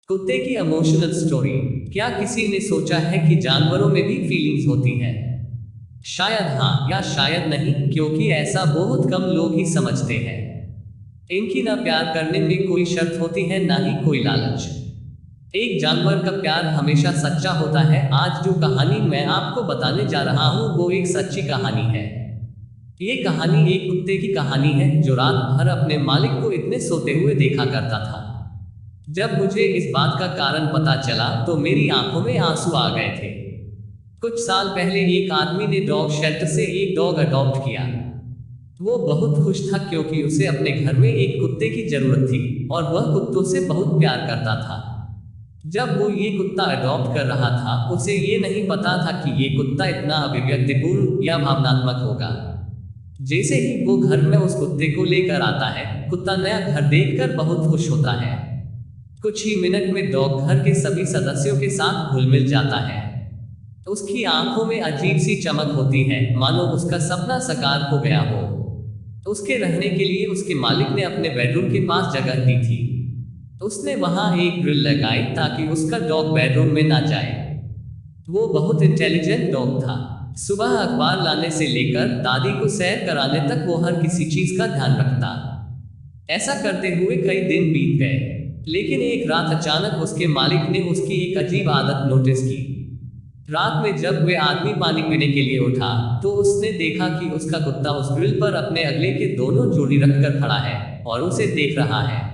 कुत्ते की emotional story. क्या किसी ने सोचा है कि जानवरों में भी फीलिंग्स होती हैं? शायद हाँ या शायद नहीं, क्योंकि ऐसा बहुत कम लोग ही समझते हैं। इनकी ना प्यार करने में कोई शर्त होती है, ना ही कोई लालच। एक जानवर का प्यार हमेशा सच्चा होता है। आज जो कहानी मैं आपको बताने जा रहा हूँ वो एक सच्ची कहानी है। ये कहानी एक कुत्ते की कहानी है जो रात भर अपने मालिक को इतने सोते हुए देखा करता था। जब मुझे इस बात का कारण पता चला तो मेरी आंखों में आंसू आ गए थे। कुछ साल पहले एक आदमी ने डॉग शेल्टर से एक डॉग अडॉप्ट किया। वो बहुत खुश था क्योंकि उसे अपने घर में एक कुत्ते की जरूरत थी और वह कुत्तों से बहुत प्यार करता था। जब वो ये कुत्ता अडॉप्ट कर रहा था उसे ये नहीं पता था कि ये कुत्ता इतना अभिव्यक्तिपूर्ण या भावनात्मक होगा। जैसे ही वो घर में उस कुत्ते को लेकर आता है, कुत्ता नया घर देखकर बहुत खुश होता है। कुछ ही मिनट में डॉग घर के सभी सदस्यों के साथ घुल मिल जाता है। उसकी आंखों में अजीब सी चमक होती है, मानो उसका सपना साकार हो गया हो। उसके रहने के लिए उसके मालिक ने अपने बेडरूम के पास जगह दी थी। उसने वहां एक ग्रिल लगाई ताकि उसका डॉग बेडरूम में ना जाए। वो बहुत इंटेलिजेंट डॉग था। सुबह अखबार लाने से लेकर दादी को सैर कराने तक वो हर किसी चीज का ध्यान रखता। ऐसा करते हुए कई दिन बीत गए, लेकिन एक रात अचानक उसके मालिक ने उसकी एक अजीब आदत नोटिस की। रात में जब वे आदमी पानी पीने के लिए उठा तो उसने देखा कि उसका कुत्ता उस ग्रिल पर अपने अगले के दोनों जोड़ी रखकर खड़ा है और उसे देख रहा है।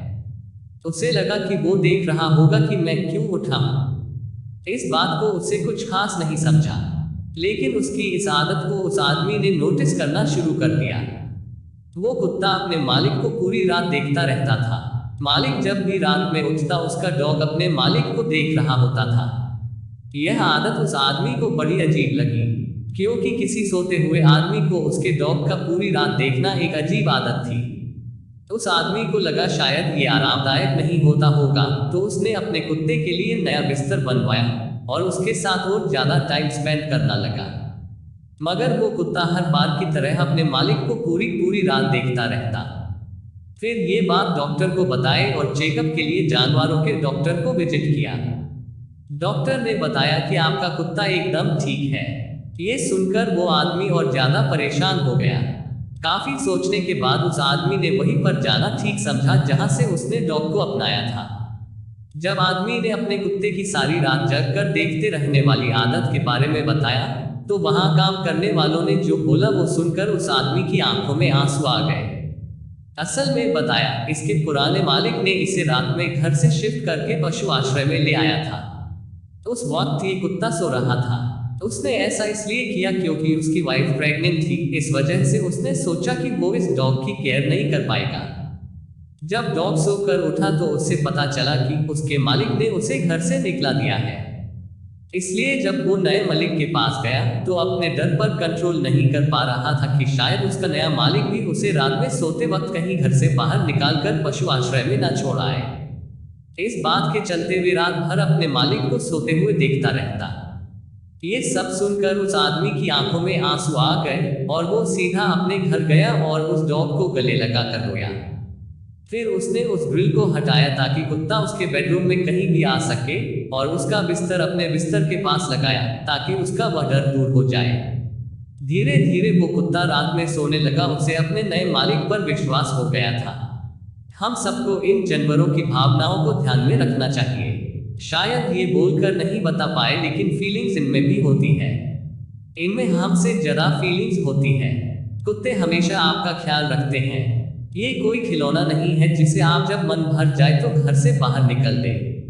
उसे लगा कि वो देख रहा होगा कि मैं क्यों उठा। इस बात को उससे कुछ खास नहीं समझा, लेकिन उसकी इस आदत को उस आदमी ने नोटिस करना शुरू कर दिया। वो कुत्ता अपने मालिक को पूरी रात देखता रहता था। मालिक जब भी रात में उठता उसका डॉग अपने मालिक को देख रहा होता था। यह आदत उस आदमी को बड़ी अजीब लगी, क्योंकि किसी सोते हुए आदमी को उसके डॉग का पूरी रात देखना एक अजीब आदत थी। उस आदमी को लगा शायद ये आरामदायक नहीं होता होगा, तो उसने अपने कुत्ते के लिए नया बिस्तर बनवाया और उसके साथ और ज्यादा टाइम स्पेंड करना लगा। मगर वो कुत्ता हर बार की तरह अपने मालिक को पूरी पूरी रात देखता रहता। फिर ये बात डॉक्टर को बताए और चेकअप के लिए जानवरों के डॉक्टर को विजिट किया। डॉक्टर ने बताया कि आपका कुत्ता एकदम ठीक है। ये सुनकर वो आदमी और ज्यादा परेशान हो गया। काफी सोचने के बाद उस आदमी ने वहीं पर जाना ठीक समझा जहां से उसने डॉग को अपनाया था। जब आदमी ने अपने कुत्ते की सारी रात जगकर देखते रहने वाली आदत के बारे में बताया तो वहां काम करने वालों ने जो बोला वो सुनकर उस आदमी की आंखों में आंसू आ गए। असल में बताया, इसके पुराने मालिक ने इसे रात में घर से शिफ्ट करके पशु आश्रय में ले आया था। उस वक्त ये कुत्ता सो रहा था। उसने ऐसा इसलिए किया क्योंकि उसकी वाइफ प्रेग्नेंट थी। इस वजह से उसने सोचा कि वो इस डॉग की केयर नहीं कर पाएगा। जब डॉग सोकर उठा तो उससे पता चला कि उसके मालिक ने उसे घर से निकला दिया है। इसलिए जब वो नए मालिक के पास गया तो अपने डर पर कंट्रोल नहीं कर पा रहा था कि शायद उसका नया मालिक भी उसे रात में सोते वक्त कहीं घर से बाहर निकालकर पशु आश्रय में न छोड़ आए। इस बात के चलते वे रात भर अपने मालिक को सोते हुए देखता रहता। ये सब सुनकर उस आदमी की आंखों में आंसू आ गए और वो सीधा अपने घर गया और उस डॉग को गले लगाकर रोया। फिर उसने उस ग्रिल को हटाया ताकि कुत्ता उसके बेडरूम में कहीं भी आ सके और उसका बिस्तर अपने बिस्तर के पास लगाया ताकि उसका वह डर दूर हो जाए। धीरे धीरे वो कुत्ता रात में सोने लगा। उसे अपने नए मालिक पर विश्वास हो गया था। हम सबको इन जानवरों की भावनाओं को ध्यान में रखना चाहिए। शायद ये बोलकर नहीं बता पाए, लेकिन फीलिंग्स इनमें भी होती है। इनमें हमसे ज्यादा फीलिंग्स होती है। कुत्ते हमेशा आपका ख्याल रखते हैं। ये कोई खिलौना नहीं है जिसे आप जब मन भर जाए तो घर से बाहर निकल दें।